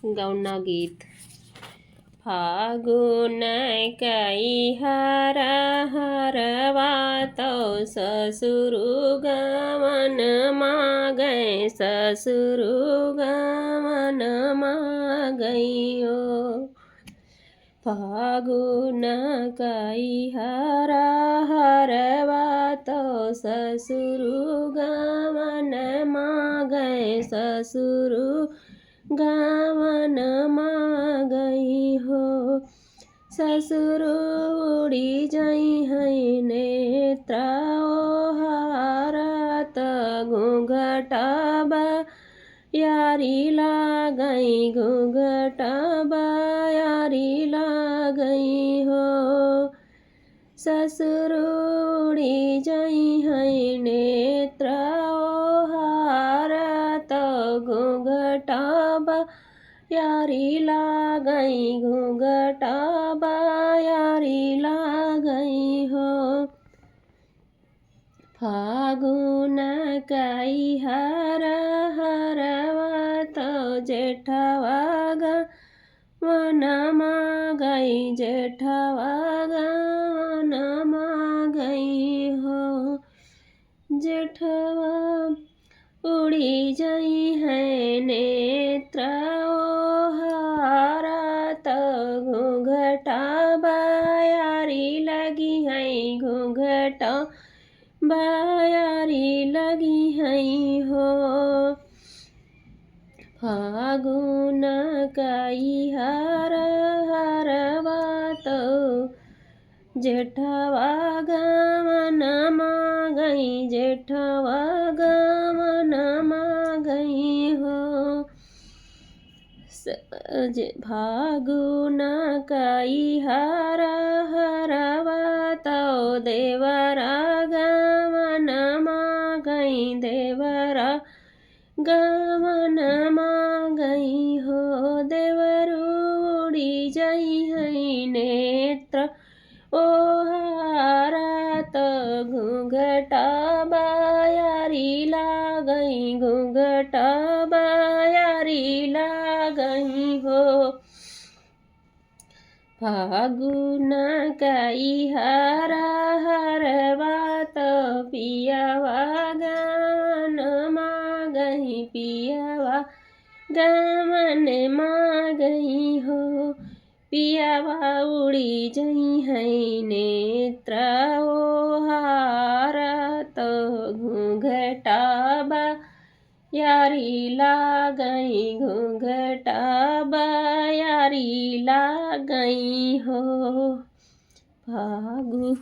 गौना गीत। फागुन कई हरा हरवा तो ससुर गमन गए ससुर गमन गईयो। फागुन कई हरा हरवा तो ससुर गमन गए ससुर गमन गई हो। ससुर उड़ी जाई है नेत्रा हारत घूंघटा यारी लागई घूंघटा यारी लागई हो। ससुर उड़ी जाई है नेत्रा हारत घूंघटा यारी लागई घूंघटा यारी लागई हो। फागुन कई हरा हरवा तो जेठवा गमन गई जेठवा गमन गई हो। जेठवा उड़ी जाई है नेत्रा हारत घूंघटा यारी लगी है घूंघटा यारी लगी है हो। फागुन कई हरा हरवा तो जेठवा गमन गई जेठवा गमन गई हो। फागुन कई हरा हरवा तो देवरा गमन गई देवरा गमन गई हो। देवर उड़ी जाई है नेत्र ओ हारत घूंघटा यारी लागई घूंघटा यारी लागई हो। फागुन कई हरा हरवा तो पियवा गमन गई पियवा गमन गई हो। पियवा उड़ी जाई है नेत्रा ओ हारत घूंघटा यारी लागई घूंघटा यारी लागई हो। फागु